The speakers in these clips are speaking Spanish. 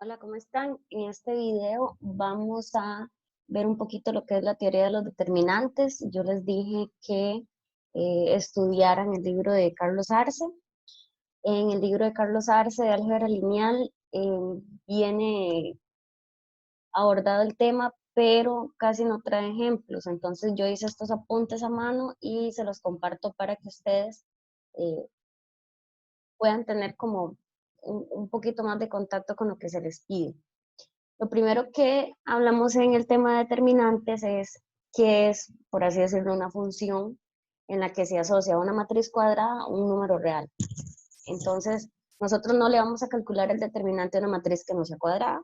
Hola, ¿cómo están? En este video vamos a ver un poquito lo que es la teoría de los determinantes. Yo les dije que estudiaran el libro de Carlos Arce. En el libro de Carlos Arce de álgebra lineal viene abordado el tema, pero casi no trae ejemplos. Entonces yo hice estos apuntes a mano y se los comparto para que ustedes eh, puedan tener como un poquito más de contacto con lo que se les pide. Lo primero que hablamos en el tema de determinantes es qué es, por así decirlo, una función en la que se asocia a una matriz cuadrada a un número real. Entonces, nosotros no le vamos a calcular el determinante de una matriz que no sea cuadrada.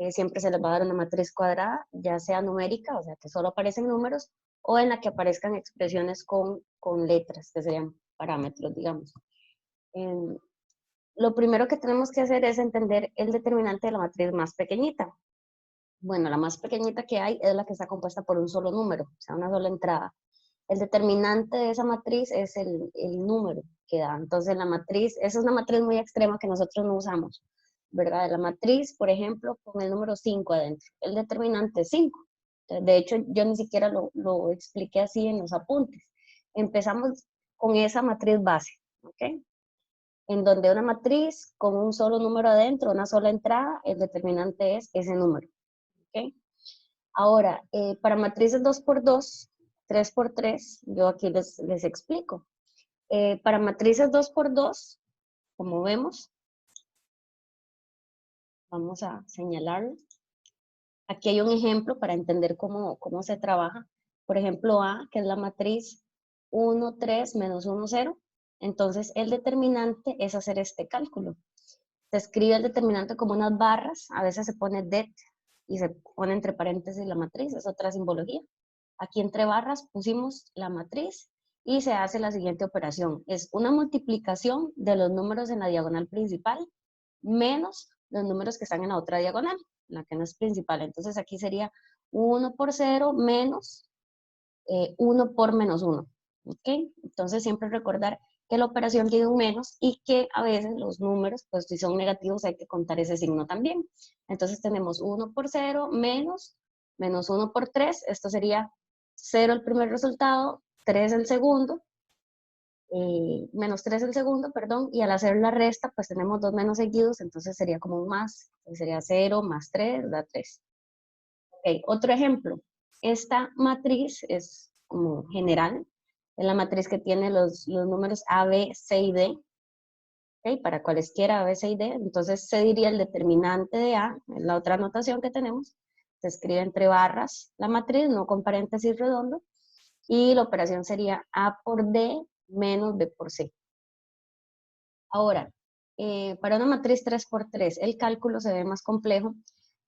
Siempre se les va a dar una matriz cuadrada, ya sea numérica, o sea, que solo aparecen números, o en la que aparezcan expresiones con letras, que serían parámetros, digamos. Em, lo primero que tenemos que hacer es entender el determinante de la matriz más pequeñita. Bueno, la más pequeñita que hay es la que está compuesta por un solo número, o sea, una sola entrada. El determinante de esa matriz es el número que da. Entonces, la matriz, esa es una matriz muy extrema que nosotros no usamos, ¿verdad? La matriz, por ejemplo, con el número 5 adentro. El determinante es 5. De hecho, yo ni siquiera lo expliqué así en los apuntes. Empezamos con esa matriz base, ¿ok? En donde una matriz con un solo número adentro, una sola entrada, el determinante es ese número, ¿ok? Ahora, para matrices 2 por 2, 3 por 3, yo aquí les explico. Para matrices 2 por 2, como vemos, vamos a señalarlo. Aquí hay un ejemplo para entender cómo se trabaja. Por ejemplo, A, que es la matriz 1, 3, menos 1, 0. Entonces, el determinante es hacer este cálculo. Se escribe el determinante como unas barras, a veces se pone det y se pone entre paréntesis la matriz, es otra simbología. Aquí entre barras pusimos la matriz y se hace la siguiente operación. Es una multiplicación de los números en la diagonal principal menos los números que están en la otra diagonal, la que no es principal. Entonces aquí sería 1 por 0 menos 1 por menos 1. ¿Ok? Entonces siempre recordar que la operación tiene un menos y que a veces los números, pues si son negativos hay que contar ese signo también. Entonces tenemos 1 por 0 menos 1 por 3, esto sería 0 el primer resultado, 3 el segundo, menos 3 el segundo, perdón, y al hacer la resta, pues tenemos dos menos seguidos, entonces sería como un más, sería 0 más 3 da 3. Ok, otro ejemplo. Esta matriz es como general, es la matriz que tiene los números A, B, C y D, ¿okay? Para cualesquiera A, B, C y D, entonces se diría el determinante de A, es la otra anotación que tenemos, se escribe entre barras la matriz, no con paréntesis redondo, y la operación sería A por D menos B por C. Ahora, para una matriz 3 por 3 el cálculo se ve más complejo,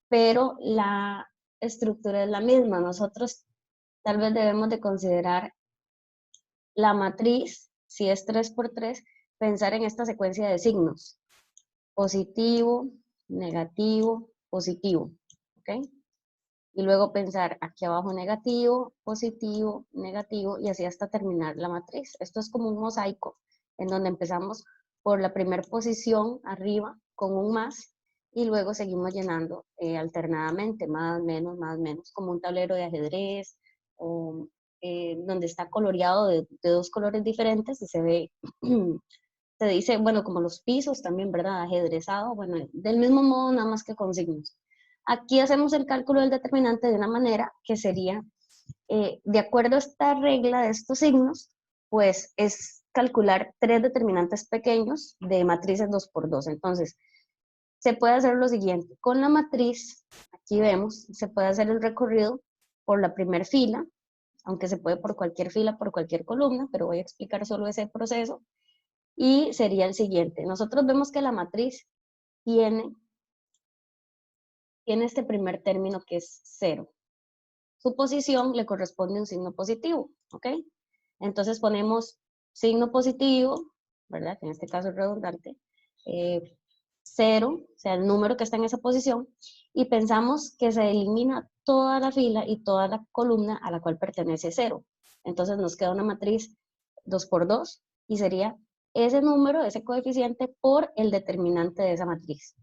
pero la estructura es la misma. Nosotros tal vez debemos de considerar la matriz, si es 3 por 3 pensar en esta secuencia de signos. Positivo, negativo, positivo. ¿Ok? Y luego pensar aquí abajo negativo, positivo, negativo, y así hasta terminar la matriz. Esto es como un mosaico, en donde empezamos por la primera posición arriba con un más, y luego seguimos llenando alternadamente, más, menos, como un tablero de ajedrez, o, donde está coloreado de dos colores diferentes y se ve, se dice, bueno, como los pisos también, ¿verdad? Ajedrezado, bueno, del mismo modo, nada más que con signos. Aquí hacemos el cálculo del determinante de una manera que sería, de acuerdo a esta regla de estos signos, pues es calcular tres determinantes pequeños de matrices 2 por 2. Entonces, se puede hacer lo siguiente. Con la matriz, aquí vemos, se puede hacer el recorrido por la primera fila, aunque se puede por cualquier fila, por cualquier columna, pero voy a explicar solo ese proceso. Y sería el siguiente. Nosotros vemos que la matriz tiene este primer término que es 0. Su posición le corresponde un signo positivo, ¿ok? Entonces ponemos signo positivo, ¿verdad? Que en este caso es redundante, 0, o sea, el número que está en esa posición, y pensamos que se elimina toda la fila y toda la columna a la cual pertenece 0. Entonces nos queda una matriz 2 por 2 y sería ese número, ese coeficiente por el determinante de esa matriz.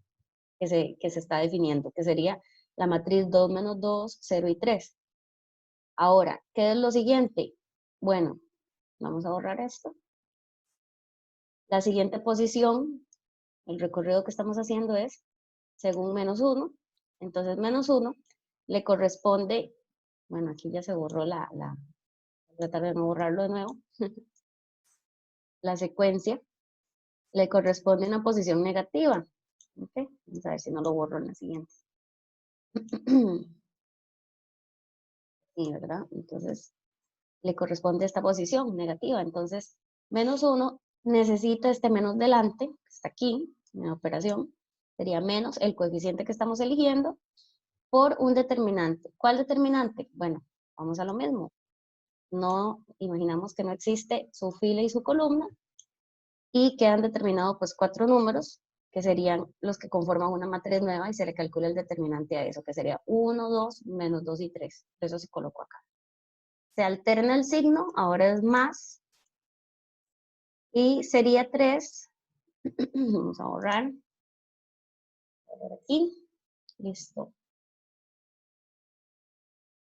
que se está definiendo, que sería la matriz 2 menos 2, 0 y 3. Ahora, ¿qué es lo siguiente? Bueno, vamos a borrar esto. La siguiente posición, el recorrido que estamos haciendo es según menos 1. Entonces, menos 1 le corresponde, bueno, aquí ya se borró voy a tratar de no borrarlo de nuevo. La secuencia le corresponde una posición negativa. ¿Okay? Vamos a ver si no lo borro en la siguiente. Sí, ¿verdad? Entonces, le corresponde esta posición negativa. Entonces, menos 1 necesita este menos delante, que está aquí, en la operación, sería menos el coeficiente que estamos eligiendo por un determinante. ¿Cuál determinante? Bueno, vamos a lo mismo. No, imaginamos que no existe su fila y su columna y quedan determinados pues 4 números que serían los que conforman una matriz nueva y se le calcula el determinante a eso, que sería 1, 2, menos 2 y 3. Eso se colocó acá. Se alterna el signo, ahora es más, y sería 3. Vamos a borrar. Aquí, listo.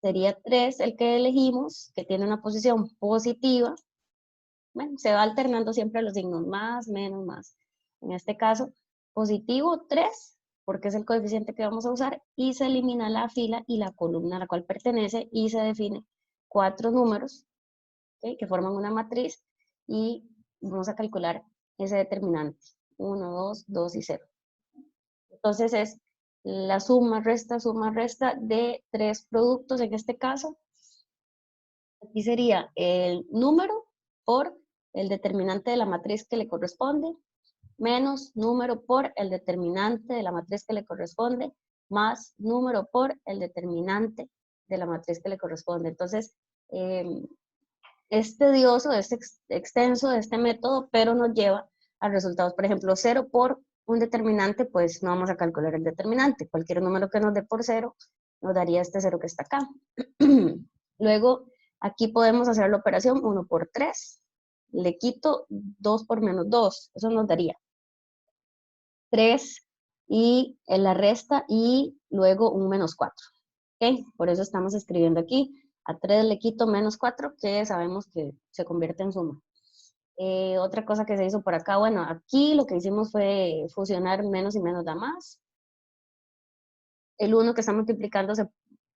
Sería 3 el que elegimos, que tiene una posición positiva. Bueno, se va alternando siempre los signos, más, menos, más. En este caso, positivo 3, porque es el coeficiente que vamos a usar, y se elimina la fila y la columna a la cual pertenece, y se define 4 números, ¿okay?, que forman una matriz, y vamos a calcular ese determinante, 1, 2, 2 y 0. Entonces es la suma, resta de 3 productos en este caso. Aquí sería el número por el determinante de la matriz que le corresponde, menos número por el determinante de la matriz que le corresponde, más número por el determinante de la matriz que le corresponde. Entonces, es tedioso, es extenso este método, pero nos lleva a resultados. Por ejemplo, 0 por un determinante, pues no vamos a calcular el determinante. Cualquier número que nos dé por 0 nos daría este 0 que está acá. Luego, aquí podemos hacer la operación 1 por 3. Le quito 2 por menos 2. Eso nos daría 3 y en la resta y luego un menos 4. ¿Okay? Por eso estamos escribiendo aquí. A 3 le quito menos 4, que sabemos que se convierte en suma. Otra cosa que se hizo por acá, bueno, aquí lo que hicimos fue fusionar menos y menos da más. El 1 que está multiplicando se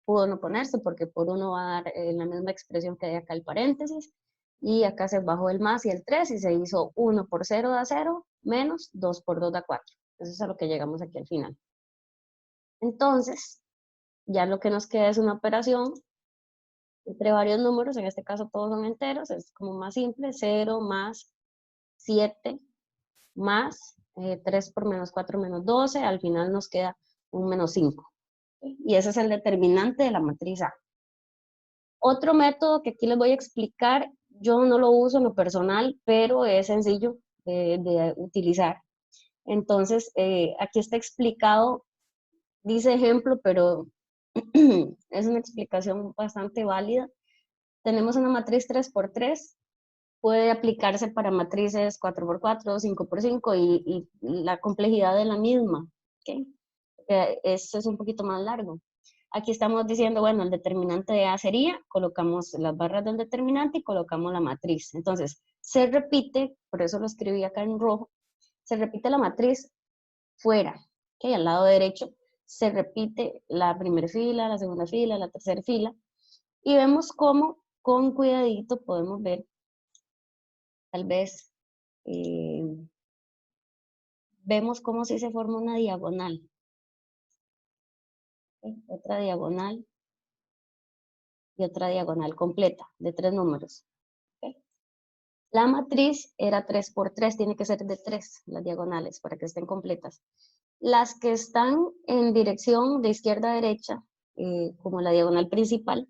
pudo no ponerse porque por 1 va a dar la misma expresión que hay acá el paréntesis. Y acá se bajó el más y el 3 y se hizo 1 por 0 da 0, menos 2 por 2 da 4. Eso es a lo que llegamos aquí al final. Entonces, ya lo que nos queda es una operación entre varios números, en este caso todos son enteros, es como más simple, 0 más 7 más 3 por menos 4 menos 12, al final nos queda un menos 5. Y ese es el determinante de la matriz A. Otro método que aquí les voy a explicar, yo no lo uso en lo personal, pero es sencillo de utilizar. Entonces, aquí está explicado, dice ejemplo, pero es una explicación bastante válida. Tenemos una matriz 3 por 3, puede aplicarse para matrices 4 por 4, 5 por 5 y la complejidad de la misma. ¿Okay? Esto es un poquito más largo. Aquí estamos diciendo, bueno, el determinante de A sería, colocamos las barras del determinante y colocamos la matriz. Entonces, se repite, por eso lo escribí acá en rojo, se repite la matriz fuera, ¿okay? Al lado derecho se repite la primera fila, la segunda fila, la tercera fila, y vemos cómo con cuidadito podemos ver, tal vez, vemos cómo si se forma una diagonal. ¿Okay? Otra diagonal y otra diagonal completa de 3 números. ¿Okay? La matriz era 3 por 3, tiene que ser de 3 las diagonales para que estén completas. Las que están en dirección de izquierda a derecha, como la diagonal principal,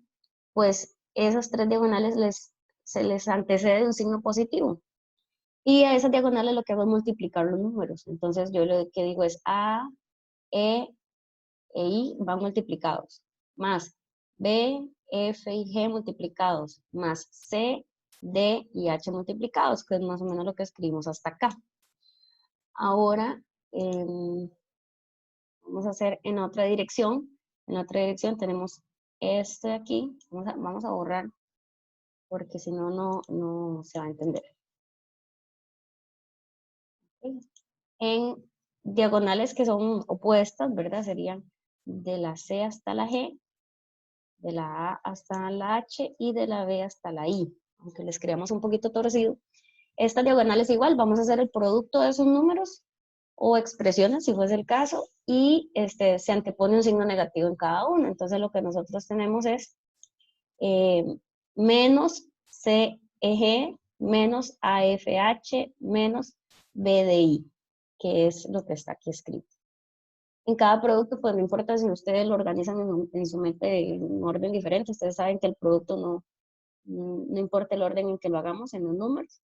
pues esas 3 diagonales se les antecede un signo positivo. Y a esas diagonales lo que hago es multiplicar los números. Entonces yo lo que digo es A, E I van multiplicados, más B, F y G multiplicados, más C, D y H multiplicados, que es más o menos lo que escribimos hasta acá. Ahora, vamos a hacer en otra dirección. En la otra dirección tenemos este de aquí. Vamos a borrar porque si no, no se va a entender. ¿Okay? En diagonales que son opuestas, ¿verdad? Serían de la C hasta la G, de la A hasta la H y de la B hasta la I. Aunque les creamos un poquito torcido. Esta diagonal es igual, vamos a hacer el producto de esos números o expresiones, si fuese el caso, y se antepone un signo negativo en cada uno. Entonces lo que nosotros tenemos es menos CEG menos AFH menos BDI, que es lo que está aquí escrito. En cada producto, pues no importa si ustedes lo organizan en su mente en un orden diferente, ustedes saben que el producto no importa el orden en que lo hagamos en los números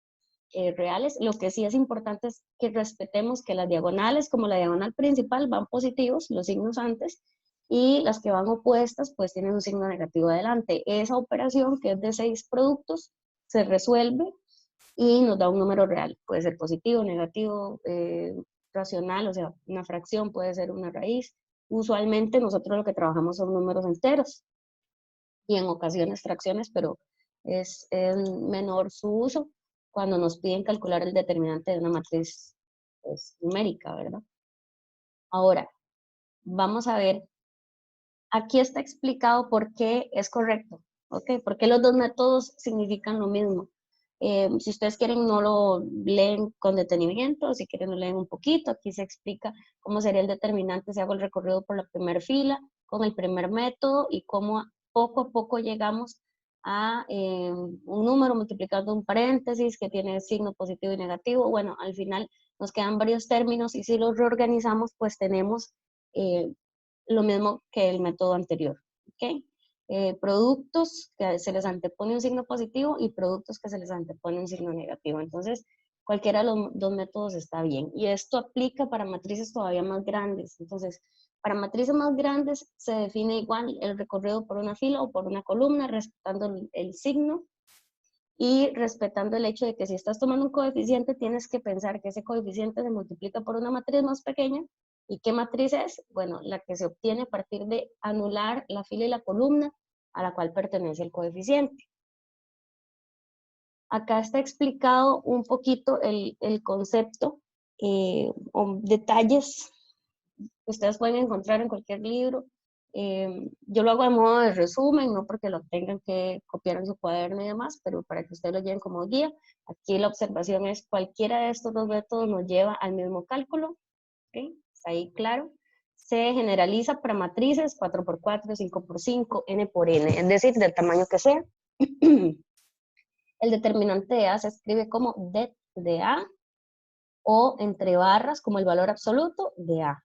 reales. Lo que sí es importante es que respetemos que las diagonales, como la diagonal principal, van positivos, los signos antes, y las que van opuestas, pues tienen un signo negativo adelante. Esa operación, que es de 6 productos, se resuelve y nos da un número real. Puede ser positivo, negativo, racional, o sea, una fracción, puede ser una raíz. Usualmente nosotros lo que trabajamos son números enteros y en ocasiones fracciones, pero es menor su uso cuando nos piden calcular el determinante de una matriz pues, numérica, ¿verdad? Ahora, vamos a ver, aquí está explicado por qué es correcto, ¿ok? Porque los dos métodos significan lo mismo. Si ustedes quieren, no lo leen con detenimiento, si quieren lo leen un poquito, aquí se explica cómo sería el determinante si hago el recorrido por la primera fila, con el primer método y cómo poco a poco llegamos a un número multiplicando un paréntesis que tiene signo positivo y negativo. Bueno, al final nos quedan varios términos y si los reorganizamos, pues tenemos lo mismo que el método anterior. ¿Okay? Productos que se les antepone un signo positivo y productos que se les antepone un signo negativo. Entonces, cualquiera de los dos métodos está bien. Y esto aplica para matrices todavía más grandes. Entonces, para matrices más grandes se define igual el recorrido por una fila o por una columna, respetando el signo y respetando el hecho de que si estás tomando un coeficiente, tienes que pensar que ese coeficiente se multiplica por una matriz más pequeña. ¿Y qué matriz es? Bueno, la que se obtiene a partir de anular la fila y la columna a la cual pertenece el coeficiente. Acá está explicado un poquito el concepto o detalles que ustedes pueden encontrar en cualquier libro. Yo lo hago de modo de resumen, no porque lo tengan que copiar en su cuaderno y demás, pero para que ustedes lo lleven como guía. Aquí la observación es cualquiera de estos dos métodos nos lleva al mismo cálculo. ¿Okay? Está ahí claro. Se generaliza para matrices 4×4, 5×5, n por n, es decir, del tamaño que sea. El determinante de A se escribe como det de A o entre barras como el valor absoluto de A.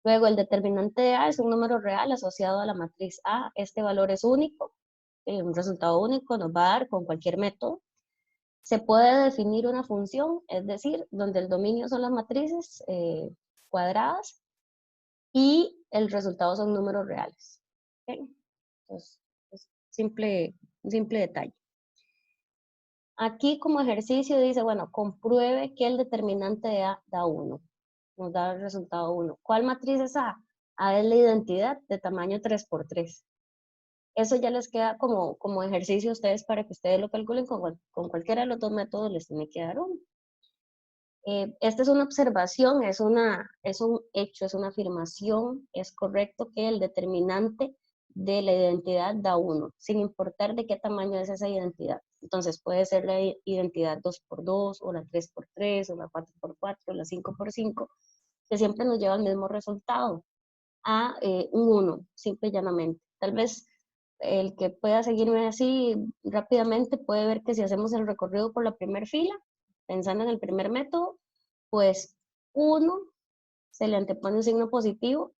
Luego, el determinante de A es un número real asociado a la matriz A. Este valor es único, un resultado único nos va a dar con cualquier método. Se puede definir una función, es decir, donde el dominio son las matrices cuadradas y el resultado son números reales. ¿Okay? Entonces, es un simple detalle. Aquí como ejercicio dice, bueno, compruebe que el determinante de A da 1. Nos da el resultado 1. ¿Cuál matriz es A? A es la identidad de tamaño 3×3. Eso ya les queda como ejercicio a ustedes para que ustedes lo calculen con cualquiera de los dos métodos, les tiene que dar 1. Esta es una observación, es un hecho, es una afirmación. Es correcto que el determinante de la identidad da 1, sin importar de qué tamaño es esa identidad. Entonces puede ser la identidad 2×2, o la 3×3, o la 4×4, o la 5×5, que siempre nos lleva al mismo resultado, a un 1, simple y llanamente. Tal vez el que pueda seguirme así rápidamente puede ver que si hacemos el recorrido por la primera fila, pensando en el primer método, pues 1 se le antepone un signo positivo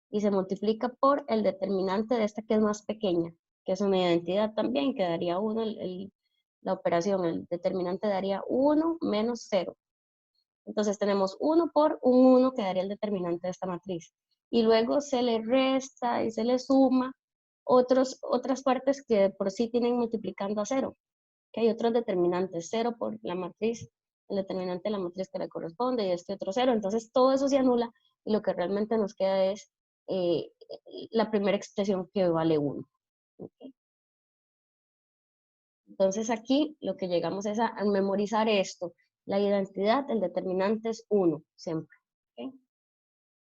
y se multiplica por el determinante de esta que es más pequeña, que es una identidad también, que daría 1 la operación, el determinante daría 1 menos 0. Entonces tenemos 1 por un 1 que daría el determinante de esta matriz. Y luego se le resta y se le suma otras partes que por sí tienen multiplicando a 0. Que hay otros determinantes, 0 por la matriz, el determinante de la matriz que le corresponde y este otro 0. Entonces todo eso se anula y lo que realmente nos queda es la primera expresión que vale 1. ¿Okay? Entonces aquí lo que llegamos es a memorizar esto. La identidad, el determinante es 1, siempre. ¿Okay?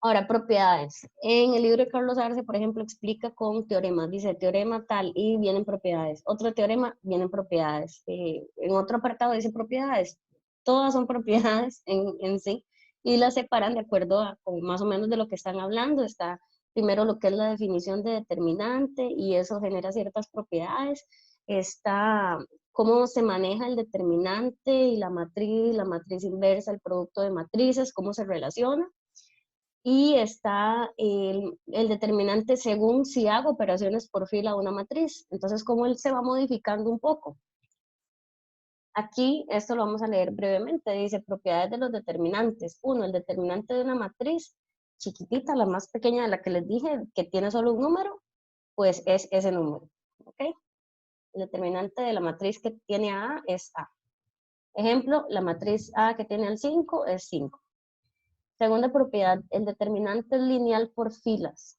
Ahora, propiedades. En el libro de Carlos Arce, por ejemplo, explica con teoremas. Dice teorema tal y vienen propiedades. Otro teorema, vienen propiedades. En otro apartado dice propiedades. Todas son propiedades en sí y las separan de acuerdo a con más o menos de lo que están hablando. Está primero lo que es la definición de determinante y eso genera ciertas propiedades. Está cómo se maneja el determinante y la matriz inversa, el producto de matrices, cómo se relaciona. Y está el determinante según si hago operaciones por fila o una matriz. Entonces, cómo él se va modificando un poco. Aquí, esto lo vamos a leer brevemente, dice propiedades de los determinantes. 1, el determinante de una matriz chiquitita, la más pequeña de la que les dije, que tiene solo un número, pues es ese número. ¿Ok? El determinante de la matriz que tiene A es A. Ejemplo, la matriz A que tiene el 5 es 5. Segunda propiedad, el determinante es lineal por filas.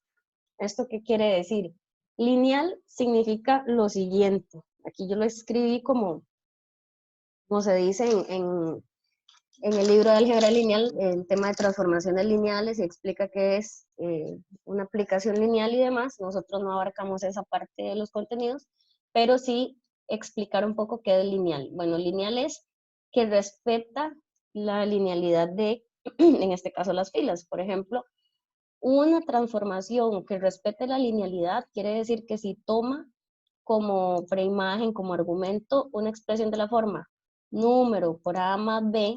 ¿Esto qué quiere decir? Lineal significa lo siguiente. Aquí yo lo escribí como se dice en el libro de álgebra lineal, el tema de transformaciones lineales, y explica qué es una aplicación lineal y demás. Nosotros no abarcamos esa parte de los contenidos, pero sí explicar un poco qué es lineal. Bueno, lineal es que respeta la linealidad de, en este caso, las filas. Por ejemplo, una transformación que respete la linealidad quiere decir que si toma como preimagen, como argumento, una expresión de la forma número por A más B,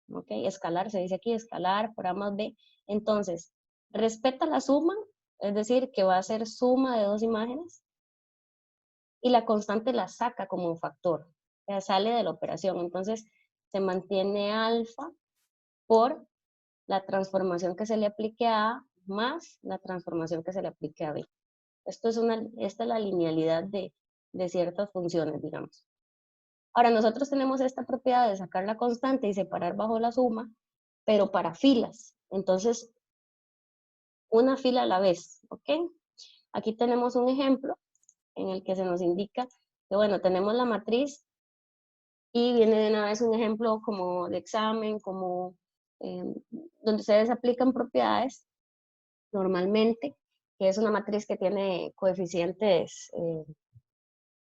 ¿ok? Escalar, se dice aquí, escalar por A más B. Entonces, respeta la suma, es decir, que va a ser suma de dos imágenes, y la constante la saca como un factor, o sea, sale de la operación. Entonces, se mantiene alfa por la transformación que se le aplique a A más la transformación que se le aplique a B. Esta es la linealidad de ciertas funciones, digamos. Ahora, nosotros tenemos esta propiedad de sacar la constante y separar bajo la suma, pero para filas. Entonces, una fila a la vez, ¿ok? Aquí tenemos un ejemplo en el que se nos indica que, bueno, tenemos la matriz y viene de una vez un ejemplo como de examen, como donde ustedes aplican propiedades normalmente, que es una matriz que tiene coeficientes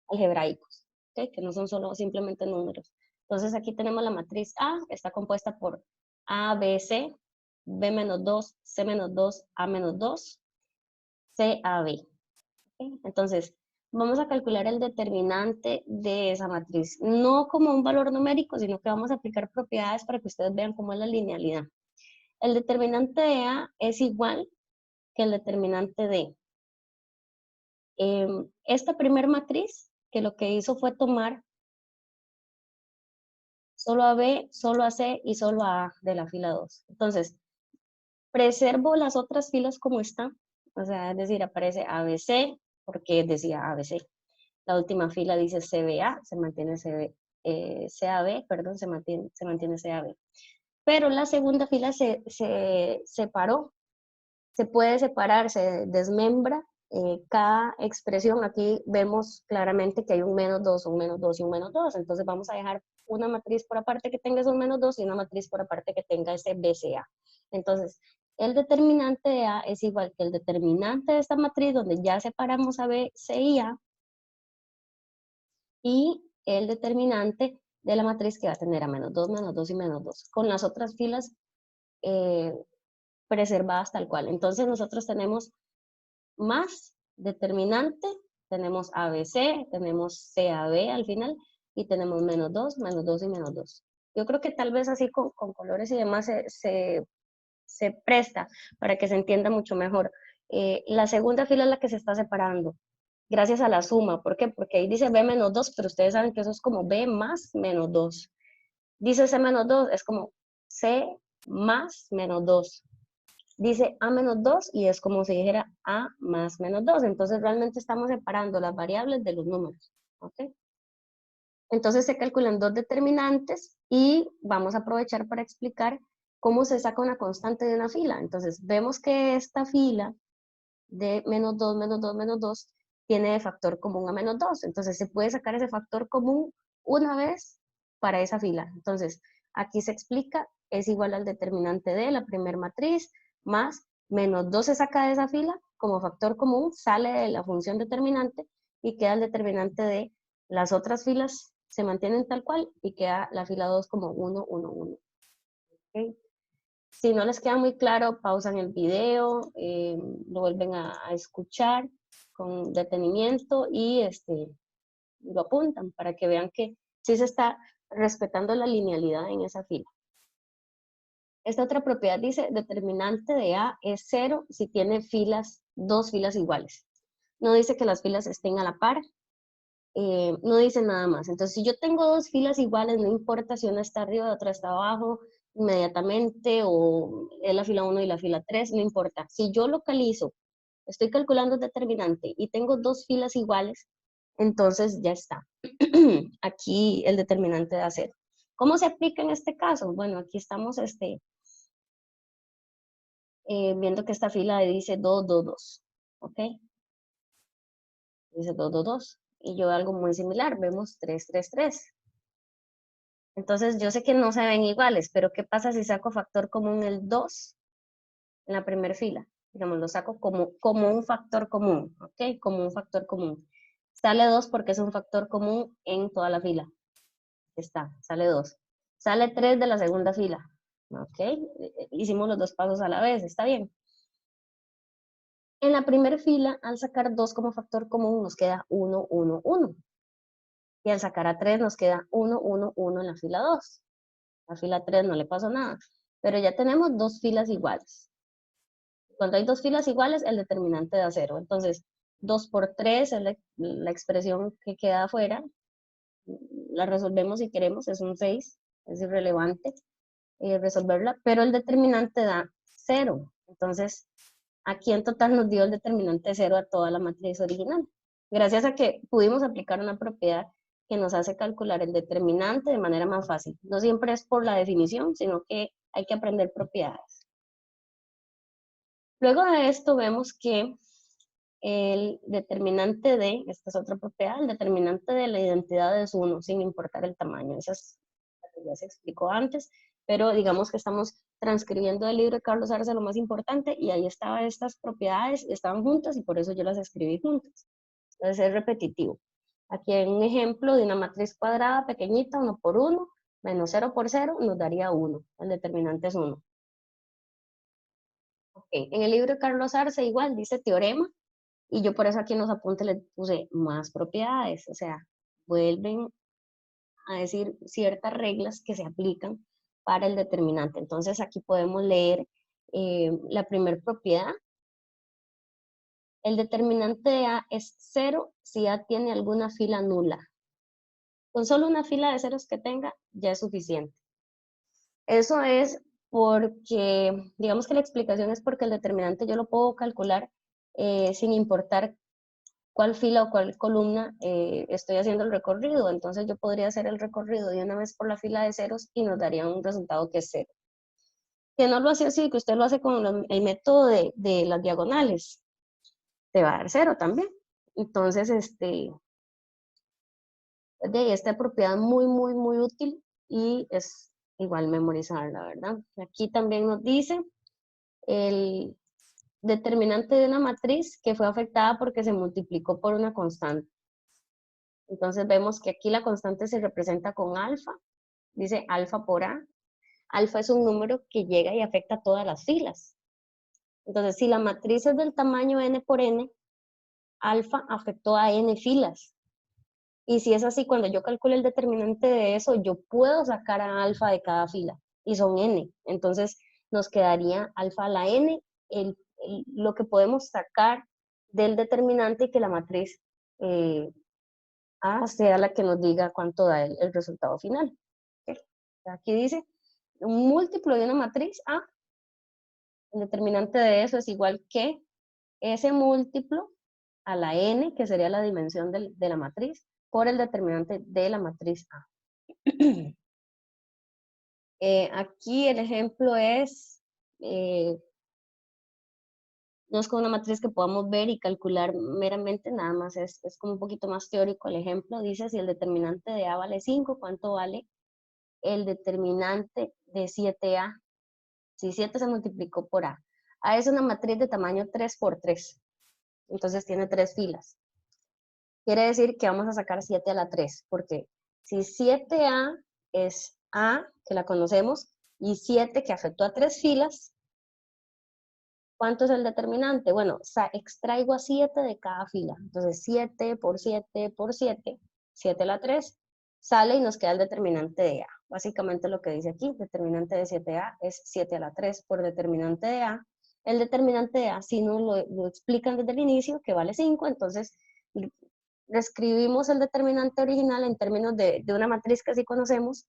algebraicos, ¿okay? Que no son solo simplemente números. Entonces aquí tenemos la matriz A, está compuesta por A, B, C, B menos 2, C menos 2, A menos 2, C, A, B. ¿Okay? Entonces, vamos a calcular el determinante de esa matriz, no como un valor numérico, sino que vamos a aplicar propiedades para que ustedes vean cómo es la linealidad. El determinante de A es igual que el determinante de esta primer matriz, que lo que hizo fue tomar solo a B, solo a C y solo a A de la fila 2. Entonces, preservo las otras filas como están, o sea, es decir, aparece ABC porque decía ABC. La última fila dice CBA, se mantiene CAB, perdón, se mantiene CAB. Pero la segunda fila se separó, se puede separar, se desmembra cada expresión. Aquí vemos claramente que hay un menos 2, un menos 2 y un menos 2. Entonces vamos a dejar una matriz por aparte que tenga esos menos 2 y una matriz por aparte que tenga ese BCA. Entonces, el determinante de A es igual que el determinante de esta matriz donde ya separamos a B, C y A, y el determinante de la matriz que va a tener a menos 2 y menos 2, con las otras filas preservadas tal cual. Entonces nosotros tenemos más determinante, tenemos ABC, tenemos CAB al final, y tenemos menos 2 y menos 2. Yo creo que tal vez así con colores y demás se presta para que se entienda mucho mejor. La segunda fila es la que se está separando, gracias a la suma. ¿Por qué? Porque ahí dice B menos 2, pero ustedes saben que eso es como B más menos 2. Dice C menos 2, es como C más menos 2. Dice A menos 2 y es como si dijera A más menos 2. Entonces realmente estamos separando las variables de los números. ¿Ok? Entonces se calculan dos determinantes y vamos a aprovechar para explicar ¿cómo se saca una constante de una fila? Entonces, vemos que esta fila de menos 2, menos 2, menos 2, tiene de factor común a menos 2. Entonces, se puede sacar ese factor común una vez para esa fila. Entonces, aquí se explica, es igual al determinante de la primera matriz, más menos 2 se saca de esa fila, como factor común, sale de la función determinante y queda el determinante de las otras filas, se mantienen tal cual y queda la fila 2 como 1, 1, 1. ¿Okay? Si no les queda muy claro, pausan el video, lo vuelven a escuchar con detenimiento y lo apuntan para que vean que sí se está respetando la linealidad en esa fila. Esta otra propiedad dice, determinante de A es 0 si tiene filas, dos filas iguales. No dice que las filas estén a la par, no dice nada más. Entonces, si yo tengo dos filas iguales, no importa si una está arriba y otra está abajo inmediatamente, o es la fila 1 y la fila 3, no importa. Si yo localizo, estoy calculando el determinante y tengo dos filas iguales, entonces ya está. Aquí el determinante da 0. ¿Cómo se aplica en este caso? Bueno, aquí estamos viendo que esta fila dice 2, 2, 2. ¿Ok? Dice 2, 2, 2. Y yo algo muy similar, vemos 3, 3, 3. Entonces yo sé que no se ven iguales, pero ¿qué pasa si saco factor común el 2 en la primera fila? Digamos, lo saco como un factor común, ¿ok? Como un factor común. Sale 2 porque es un factor común en toda la fila. Está, sale 2. Sale 3 de la segunda fila, ¿ok? Hicimos los dos pasos a la vez, está bien. En la primera fila, al sacar 2 como factor común, nos queda 1, 1, 1. Y al sacar a 3 nos queda 1, 1, 1 en la fila 2. La fila 3 no le pasó nada, pero ya tenemos dos filas iguales. Cuando hay dos filas iguales, el determinante da 0. Entonces, 2 por 3 es la expresión que queda afuera. La resolvemos si queremos, es un 6, es irrelevante resolverla, pero el determinante da 0. Entonces, aquí en total nos dio el determinante 0 a toda la matriz original. Gracias a que pudimos aplicar una propiedad que nos hace calcular el determinante de manera más fácil. No siempre es por la definición, sino que hay que aprender propiedades. Luego de esto vemos que el determinante de, esta es otra propiedad, el determinante de la identidad es 1, sin importar el tamaño. Esa es la que ya se explicó antes, pero digamos que estamos transcribiendo el libro de Carlos Arce lo más importante y ahí estaban estas propiedades, estaban juntas y por eso yo las escribí juntas. Entonces es repetitivo. Aquí hay un ejemplo de una matriz cuadrada pequeñita, 1 por 1, menos 0 por 0, nos daría 1. El determinante es 1. Okay. En el libro de Carlos Arce igual dice teorema, y yo por eso aquí en los apuntes le puse más propiedades, o sea, vuelven a decir ciertas reglas que se aplican para el determinante. Entonces aquí podemos leer la primera propiedad. El determinante de A es 0 si A tiene alguna fila nula. Con solo una fila de ceros que tenga ya es suficiente. Eso es porque, digamos que la explicación es porque el determinante yo lo puedo calcular sin importar cuál fila o cuál columna estoy haciendo el recorrido. Entonces yo podría hacer el recorrido de una vez por la fila de ceros y nos daría un resultado que es 0. Que no lo hace así, que usted lo hace con el método de las diagonales, te va a dar 0 también. Entonces, de esta propiedad muy, muy, muy útil y es igual memorizarla, ¿verdad? Aquí también nos dice el determinante de una matriz que fue afectada porque se multiplicó por una constante. Entonces vemos que aquí la constante se representa con alfa, dice alfa por A. Alfa es un número que llega y afecta a todas las filas. Entonces, si la matriz es del tamaño n por n, alfa afectó a n filas. Y si es así, cuando yo calcule el determinante de eso, yo puedo sacar a alfa de cada fila, y son n. Entonces, nos quedaría alfa a la n, lo que podemos sacar del determinante y que la matriz A sea la que nos diga cuánto da el resultado final. ¿Okay? Aquí dice, un múltiplo de una matriz A, el determinante de eso es igual que ese múltiplo a la n, que sería la dimensión de la matriz, por el determinante de la matriz A. Aquí el ejemplo es, no es con una matriz que podamos ver y calcular meramente, nada más es como un poquito más teórico el ejemplo. Dice, si el determinante de A vale 5, ¿cuánto vale el determinante de 7A? Si 7 se multiplicó por A. A es una matriz de tamaño 3 por 3, entonces tiene 3 filas. Quiere decir que vamos a sacar 7 a la 3, porque si 7A es A, que la conocemos, y 7 que afectó a 3 filas, ¿cuánto es el determinante? Bueno, extraigo a 7 de cada fila. Entonces 7 por 7 por 7, 7 a la 3, sale y nos queda el determinante de A. Básicamente lo que dice aquí, determinante de 7A es 7 a la 3 por determinante de A. El determinante de A, si nos lo explican desde el inicio, que vale 5, entonces describimos el determinante original en términos de una matriz que así conocemos,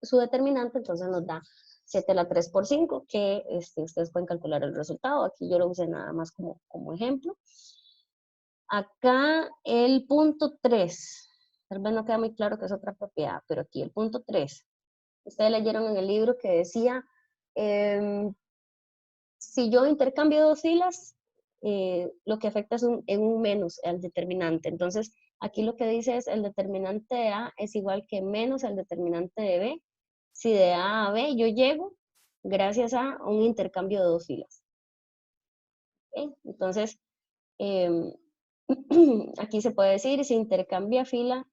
su determinante, entonces nos da 7 a la 3 por 5, que ustedes pueden calcular el resultado. Aquí yo lo usé nada más como ejemplo. Acá el punto 3, tal vez no queda muy claro que es otra propiedad, pero aquí el punto 3, ustedes leyeron en el libro que decía, si yo intercambio dos filas, lo que afecta es en un menos al determinante. Entonces, aquí lo que dice es el determinante de A es igual que menos el determinante de B. Si de A a B yo llego gracias a un intercambio de dos filas. ¿Okay? Entonces, em, aquí se puede decir, si intercambia filas,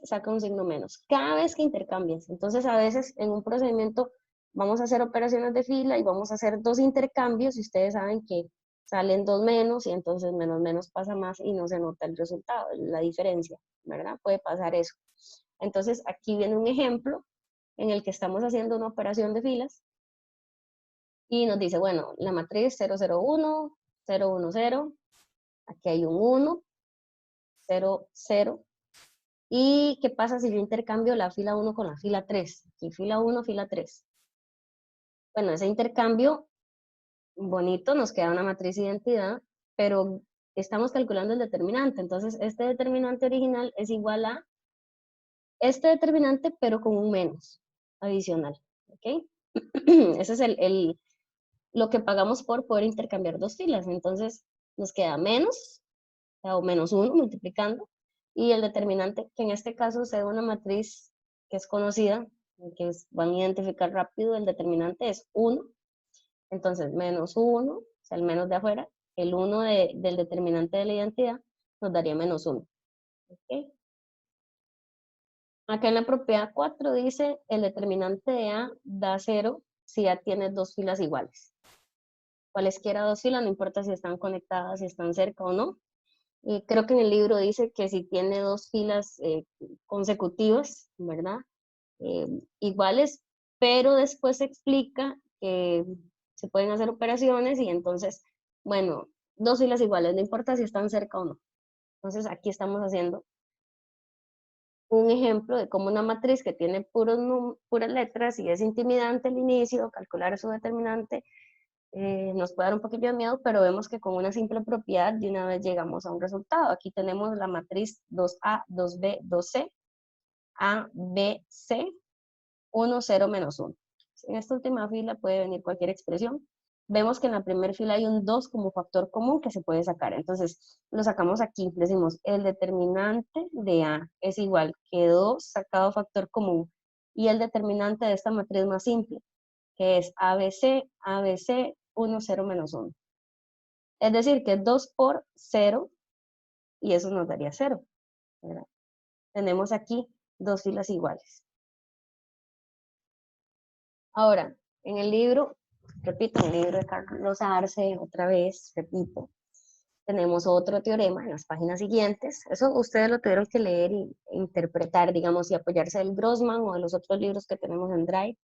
saca un signo menos. Cada vez que intercambias. Entonces, a veces en un procedimiento vamos a hacer operaciones de fila y vamos a hacer dos intercambios y ustedes saben que salen dos menos y entonces menos menos pasa más y no se nota el resultado, la diferencia, ¿verdad? Puede pasar eso. Entonces, aquí viene un ejemplo en el que estamos haciendo una operación de filas y nos dice, bueno, la matriz 001, 010, aquí hay un 1, 0, 0. ¿Y qué pasa si yo intercambio la fila 1 con la fila 3? Aquí fila 1, fila 3. Bueno, ese intercambio bonito, nos queda una matriz identidad, pero estamos calculando el determinante. Entonces, este determinante original es igual a este determinante, pero con un menos adicional. ¿Ok? Ese es lo que pagamos por poder intercambiar dos filas. Entonces, nos queda menos, o menos 1 multiplicando, y el determinante, que en este caso sea una matriz que es conocida, que van a identificar rápido, el determinante es 1, entonces menos 1, o sea, el menos de afuera, el 1 del determinante de la identidad nos daría menos 1. ¿Okay? Acá en la propiedad 4 dice, el determinante de A da 0 si A tiene dos filas iguales. Cualesquiera dos filas, no importa si están conectadas, si están cerca o no. Creo que en el libro dice que si tiene dos filas consecutivas, ¿verdad? Iguales, pero después se explica que se pueden hacer operaciones y entonces, bueno, dos filas iguales, no importa si están cerca o no. Entonces aquí estamos haciendo un ejemplo de cómo una matriz que tiene puras letras y es intimidante al inicio, calcular su determinante, nos puede dar un poquillo de miedo, pero vemos que con una simple propiedad de una vez llegamos a un resultado. Aquí tenemos la matriz 2A, 2B, 2C, A, B, C, 1, 0, menos 1. En esta última fila puede venir cualquier expresión. Vemos que en la primera fila hay un 2 como factor común que se puede sacar. Entonces, lo sacamos aquí. Decimos, el determinante de A es igual que 2 sacado factor común. Y el determinante de esta matriz más simple, que es ABC, ABC, 1, 0, menos 1. Es decir, que 2 por 0, y eso nos daría 0, ¿verdad? Tenemos aquí dos filas iguales. Ahora, en el libro, repito, en el libro de Carlos Arce, otra vez, repito, tenemos otro teorema en las páginas siguientes. Eso ustedes lo tuvieron que leer e interpretar, digamos, y apoyarse del Grossman o de los otros libros que tenemos en Drive.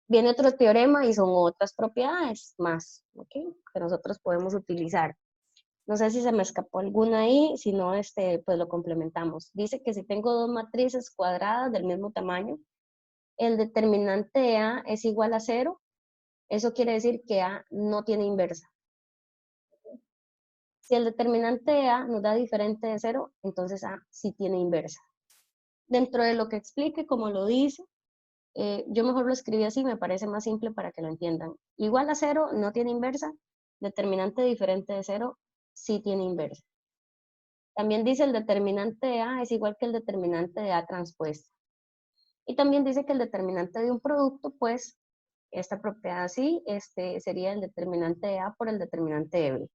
Viene otro teorema y son otras propiedades más, ¿ok? Que nosotros podemos utilizar. No sé si se me escapó alguna ahí, si no, pues lo complementamos. Dice que si tengo dos matrices cuadradas del mismo tamaño, el determinante de A es igual a 0. Eso quiere decir que A no tiene inversa. Si el determinante de A nos da diferente de 0, entonces A sí tiene inversa. Dentro de lo que explique, como lo dice, Yo mejor lo escribí así, me parece más simple para que lo entiendan. Igual a 0 no tiene inversa, determinante diferente de 0 sí tiene inversa. También dice el determinante de A es igual que el determinante de A transpuesta. Y también dice que el determinante de un producto, pues, esta propiedad así, sería el determinante de A por el determinante de B.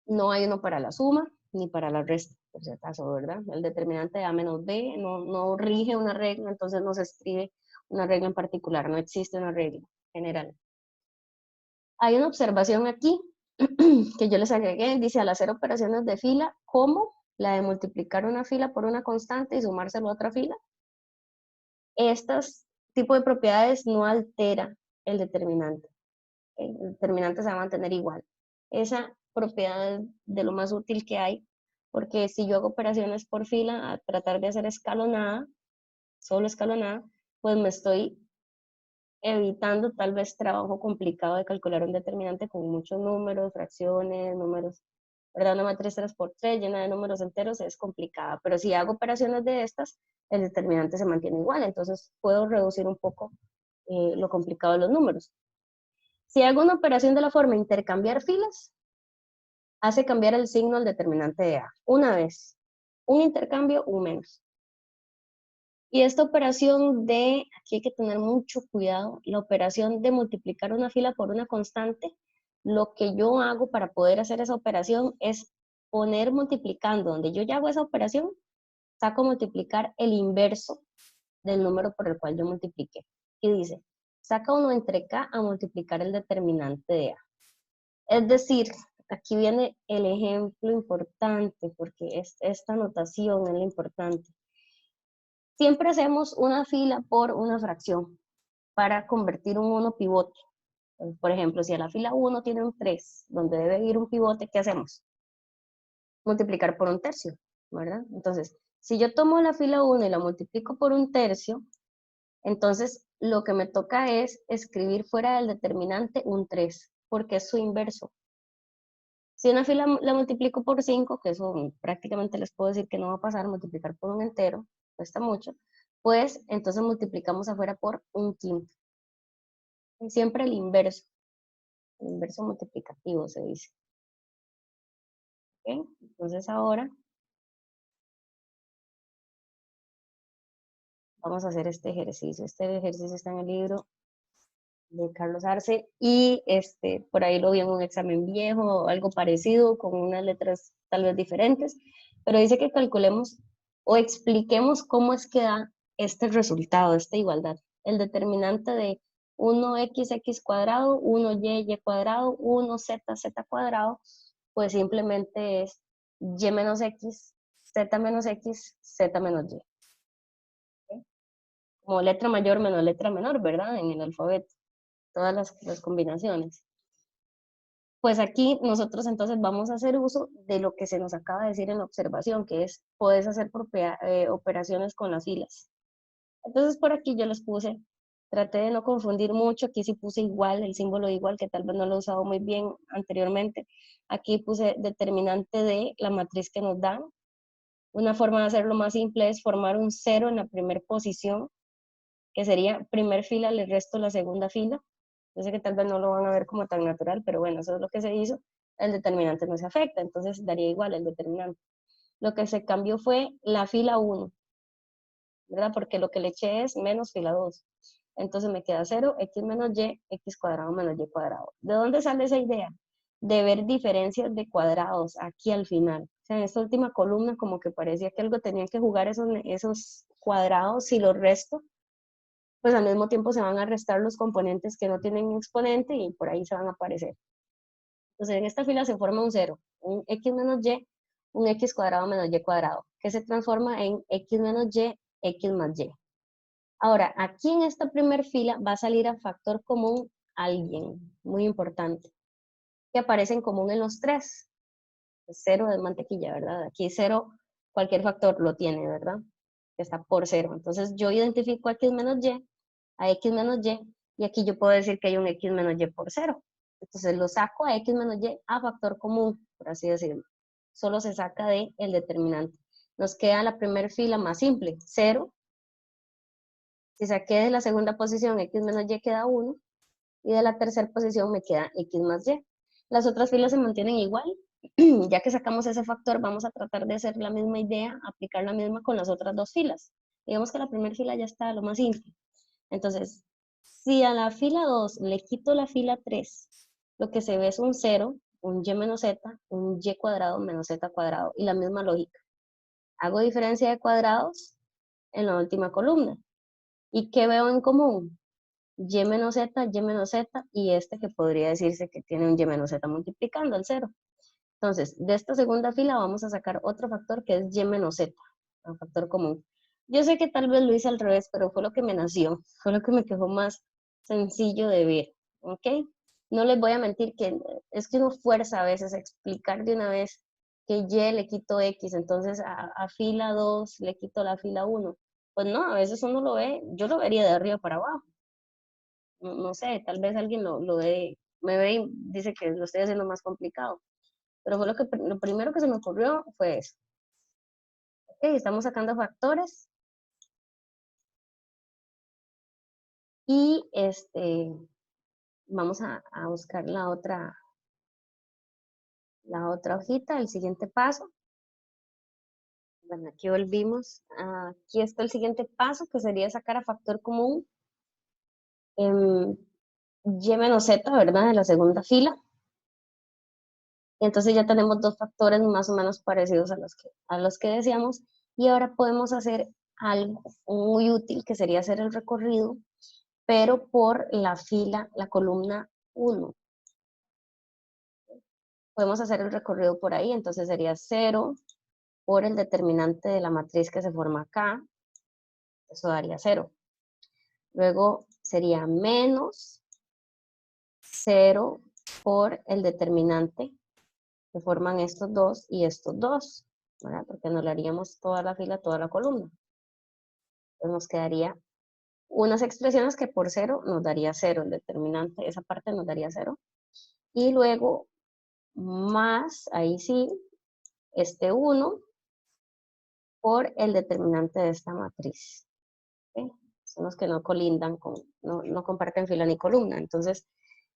No hay uno para la suma ni para la resta, por si acaso, ¿verdad? El determinante de A menos B no rige una regla, entonces no se escribe una regla en particular, no existe una regla general. Hay una observación aquí que yo les agregué, dice al hacer operaciones de fila, como la de multiplicar una fila por una constante y sumárselo a otra fila. Estos tipos de propiedades no alteran el determinante. El determinante se va a mantener igual. Esa propiedad es de lo más útil que hay, porque si yo hago operaciones por fila, a tratar de hacer escalonada, solo escalonada, pues me estoy evitando tal vez trabajo complicado de calcular un determinante con muchos números, fracciones, números, ¿verdad? Una matriz 3×3 llena de números enteros es complicada, pero si hago operaciones de estas, el determinante se mantiene igual, entonces puedo reducir un poco lo complicado de los números. Si hago una operación de la forma intercambiar filas, hace cambiar el signo al determinante de A. Una vez, un intercambio, un menos. Y esta operación aquí hay que tener mucho cuidado, la operación de multiplicar una fila por una constante, lo que yo hago para poder hacer esa operación es poner multiplicando, donde yo ya hago esa operación, saco multiplicar el inverso del número por el cual yo multipliqué. Y dice, saca uno entre K a multiplicar el determinante de A. Es decir, aquí viene el ejemplo importante, porque esta notación es la importante. Siempre hacemos una fila por una fracción para convertir un 1 pivote. Por ejemplo, si a la fila 1 tiene un 3, donde debe ir un pivote, ¿qué hacemos? Multiplicar por un tercio, ¿verdad? Entonces, si yo tomo la fila 1 y la multiplico por un tercio, entonces lo que me toca es escribir fuera del determinante un 3, porque es su inverso. Si una fila la multiplico por 5, que eso prácticamente les puedo decir que no va a pasar, multiplicar por un entero, cuesta mucho, pues entonces multiplicamos afuera por un quinto. Y siempre el inverso multiplicativo se dice. ¿Okay? Entonces ahora vamos a hacer este ejercicio. Este ejercicio está en el libro de Carlos Arce y por ahí lo vi en un examen viejo o algo parecido con unas letras tal vez diferentes, pero dice que calculemos o expliquemos cómo es que da este resultado, esta igualdad. El determinante de 1x cuadrado, 1y cuadrado, 1z cuadrado, pues simplemente es y menos x, z menos x, z menos y. ¿Okay? Como letra mayor menos letra menor, ¿verdad? En el alfabeto, todas las combinaciones. Pues aquí nosotros entonces vamos a hacer uso de lo que se nos acaba de decir en la observación, que es, puedes hacer operaciones con las filas. Entonces por aquí yo les puse, traté de no confundir mucho, aquí sí puse igual, el símbolo de igual, que tal vez no lo he usado muy bien anteriormente. Aquí puse determinante de la matriz que nos dan. Una forma de hacerlo más simple es formar un 0 en la primera posición, que sería primer fila, le resto la segunda fila. Yo sé que tal vez no lo van a ver como tan natural, pero bueno, eso es lo que se hizo. El determinante no se afecta, entonces daría igual el determinante. Lo que se cambió fue la fila 1, ¿verdad? Porque lo que le eché es menos fila 2. Entonces me queda 0, x menos y, x cuadrado menos y cuadrado. ¿De dónde sale esa idea? De ver diferencias de cuadrados aquí al final. O sea, en esta última columna como que parecía que algo tenía que jugar esos cuadrados, si los resto, pues al mismo tiempo se van a restar los componentes que no tienen exponente y por ahí se van a aparecer. Entonces en esta fila se forma un 0, un x menos y, un x cuadrado menos y cuadrado, que se transforma en x menos y, x más y. Ahora, aquí en esta primera fila va a salir a factor común alguien, muy importante, que aparece en común en los tres. 0 de mantequilla, ¿verdad? Aquí 0, cualquier factor lo tiene, ¿verdad? Que está por 0. Entonces yo identifico a x menos y, a x menos y aquí yo puedo decir que hay un x menos y por 0. Entonces lo saco a x menos y a factor común, por así decirlo. Solo se saca de el determinante. Nos queda la primera fila más simple, 0 Si saqué de la segunda posición x menos y queda 1, y de la tercera posición me queda x más y. Las otras filas se mantienen igual. Ya que sacamos ese factor, vamos a tratar de hacer la misma idea, aplicar la misma con las otras dos filas. Digamos que la primera fila ya está lo más simple. Entonces, si a la fila 2 le quito la fila 3, lo que se ve es un 0, un y menos z, un y cuadrado menos z cuadrado, y la misma lógica. Hago diferencia de cuadrados en la última columna. ¿Y qué veo en común? Y menos z, y este que podría decirse que tiene un y menos z multiplicando el 0. Entonces, de esta segunda fila vamos a sacar otro factor que es y menos z, un factor común. Yo sé que tal vez lo hice al revés, pero fue lo que me nació, fue lo que me quedó más sencillo de ver, ¿ok? No les voy a mentir que es que uno fuerza a veces a explicar de una vez que y le quito x, entonces a fila 2 le quito la fila 1. Pues no, a veces uno lo ve, yo lo vería de arriba para abajo. No, no sé, tal vez alguien lo ve, me ve y dice que lo estoy haciendo más complicado. Pero fue lo primero que se me ocurrió fue eso. Ok, estamos sacando factores y vamos a buscar la otra hojita, el siguiente paso. Bueno, aquí volvimos. Aquí está el siguiente paso, que sería sacar a factor común en y menos z, ¿verdad? De la segunda fila. Y entonces ya tenemos dos factores más o menos parecidos a los que decíamos. Y ahora podemos hacer algo muy útil, que sería hacer el recorrido, pero por la fila, la columna 1. Podemos hacer el recorrido por ahí, entonces sería 0 por el determinante de la matriz que se forma acá, eso daría 0. Luego sería menos 0 por el determinante que forman estos dos y estos dos, ¿verdad? Porque anularíamos toda la fila, toda la columna. Entonces nos quedaría unas expresiones que por 0 nos daría 0, el determinante, esa parte nos daría 0. Y luego más, ahí sí, este 1 por el determinante de esta matriz. ¿Okay? Son los que no colindan no comparten fila ni columna. Entonces,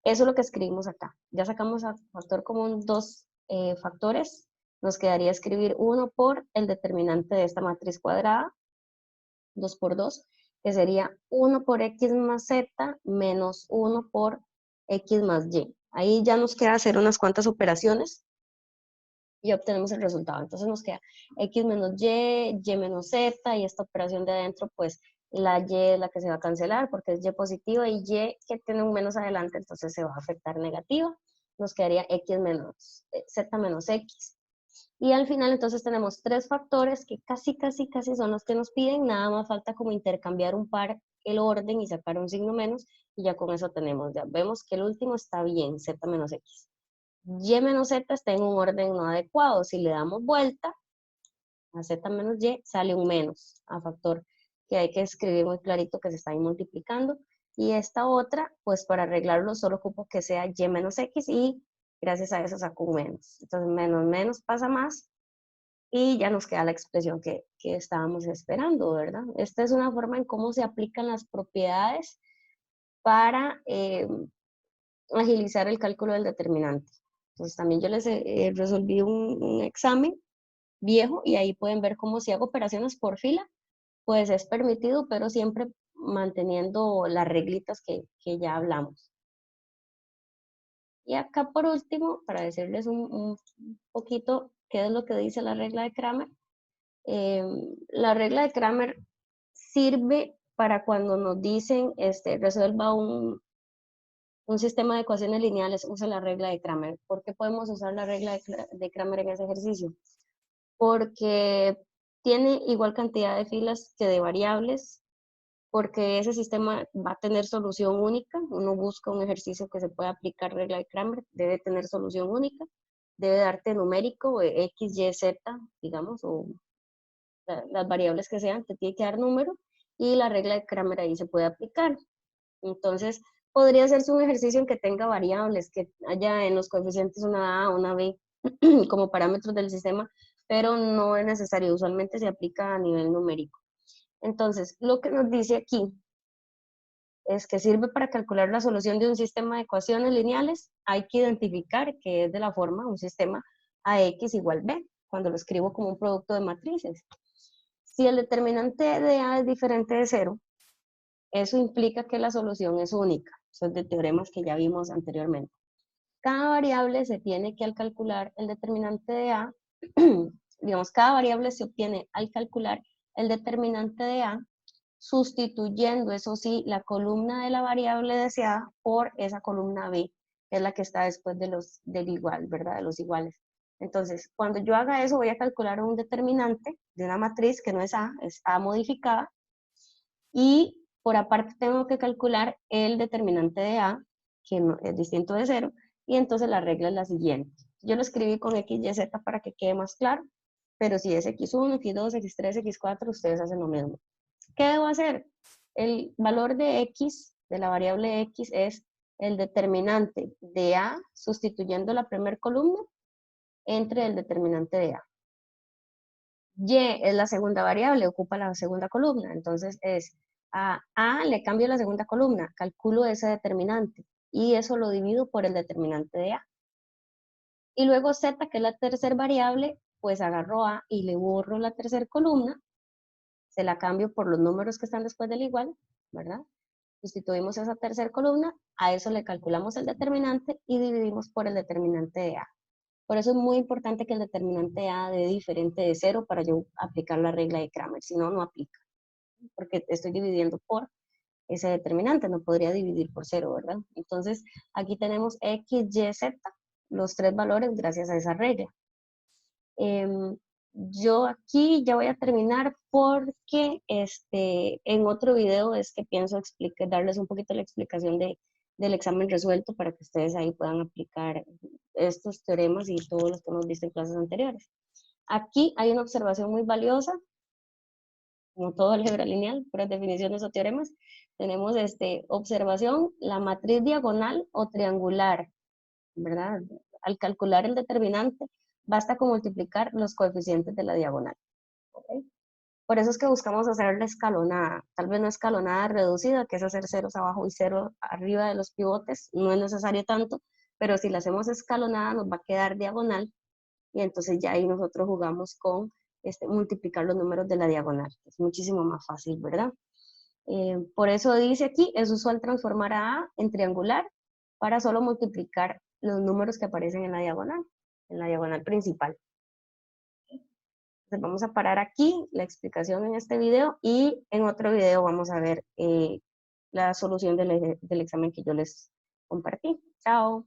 eso es lo que escribimos acá. Ya sacamos a factor común dos factores. Nos quedaría escribir 1 por el determinante de esta matriz cuadrada, 2 por 2, que sería 1 por x más z menos 1 por x más y. Ahí ya nos queda hacer unas cuantas operaciones y obtenemos el resultado. Entonces nos queda x menos y menos z, y esta operación de adentro, pues la y es la que se va a cancelar porque es y positiva, y y que tiene un menos adelante, entonces se va a afectar negativa. Nos quedaría x menos z menos x. Y al final entonces tenemos tres factores que casi son los que nos piden, nada más falta como intercambiar un par el orden y sacar un signo menos, y ya con eso tenemos, ya vemos que el último está bien, z menos x. Y menos z está en un orden no adecuado. Si le damos vuelta a z menos y, sale un menos a factor que hay que escribir muy clarito que se está ahí multiplicando. Y esta otra, pues para arreglarlo solo ocupo que sea y menos x, y gracias a eso saco un menos. Entonces menos pasa más y ya nos queda la expresión que estábamos esperando, ¿verdad? Esta es una forma en cómo se aplican las propiedades para agilizar el cálculo del determinante. Entonces también yo les resolví un examen viejo y ahí pueden ver cómo si hago operaciones por fila, pues es permitido, pero siempre manteniendo las reglitas que ya hablamos. Y acá por último, para decirles un poquito qué es lo que dice la regla de Kramer. La regla de Kramer sirve para cuando nos dicen resuelva un sistema de ecuaciones lineales, use la regla de Kramer. ¿Por qué podemos usar la regla de Kramer en ese ejercicio? Porque tiene igual cantidad de filas que de variables, porque ese sistema va a tener solución única. Uno busca un ejercicio que se pueda aplicar regla de Kramer, debe tener solución única, debe darte numérico, x, y, z, digamos, o las variables que sean, te tiene que dar número, y la regla de Kramer ahí se puede aplicar. Entonces, podría hacerse un ejercicio en que tenga variables, que haya en los coeficientes una A, una B, como parámetros del sistema, pero no es necesario, usualmente se aplica a nivel numérico. Entonces, lo que nos dice aquí es que sirve para calcular la solución de un sistema de ecuaciones lineales. Hay que identificar que es de la forma un sistema AX igual B, cuando lo escribo como un producto de matrices. Si el determinante de A es diferente de 0, eso implica que la solución es única. Eso es de teoremas que ya vimos anteriormente. Cada variable se tiene que al calcular el determinante de A, digamos, cada variable se obtiene al calcular el determinante de A, sustituyendo, eso sí, la columna de la variable deseada por esa columna B, que es la que está después del igual, ¿verdad? De los iguales. Entonces, cuando yo haga eso, voy a calcular un determinante de una matriz que no es A modificada, y por aparte tengo que calcular el determinante de A, que no, es distinto de 0, y entonces la regla es la siguiente. Yo lo escribí con X, Y, Z para que quede más claro, pero si es X1, X2, X3, X4, ustedes hacen lo mismo. ¿Qué debo hacer? El valor de X, de la variable X, es el determinante de A sustituyendo la primera columna entre el determinante de A. Y es la segunda variable, ocupa la segunda columna, entonces es a le cambio la segunda columna, calculo ese determinante y eso lo divido por el determinante de A. Y luego Z, que es la tercera variable, pues agarro A y le borro la tercera columna, se la cambio por los números que están después del igual, ¿verdad? Sustituimos esa tercera columna, a eso le calculamos el determinante y dividimos por el determinante de A. Por eso es muy importante que el determinante A dé diferente de 0 para yo aplicar la regla de Kramer, si no, no aplica, porque estoy dividiendo por ese determinante, no podría dividir por 0, ¿verdad? Entonces, aquí tenemos X, Y, Z, los tres valores gracias a esa regla. Yo aquí ya voy a terminar porque en otro video es que pienso darles un poquito la explicación del examen resuelto para que ustedes ahí puedan aplicar estos teoremas y todos los que hemos visto en clases anteriores. Aquí hay una observación muy valiosa, como todo álgebra lineal, puras definiciones o teoremas. Tenemos observación, la matriz diagonal o triangular, ¿verdad? Al calcular el determinante, basta con multiplicar los coeficientes de la diagonal. ¿Okay? Por eso es que buscamos hacer la escalonada, tal vez no escalonada reducida, que es hacer ceros abajo y cero arriba de los pivotes, no es necesario tanto, pero si la hacemos escalonada nos va a quedar diagonal y entonces ya ahí nosotros jugamos con multiplicar los números de la diagonal, es muchísimo más fácil, ¿verdad? Por eso dice aquí, es usual transformar a en triangular para solo multiplicar los números que aparecen en la diagonal principal. Entonces vamos a parar aquí la explicación en este video y en otro video vamos a ver la solución del examen que yo les compartí. Chao.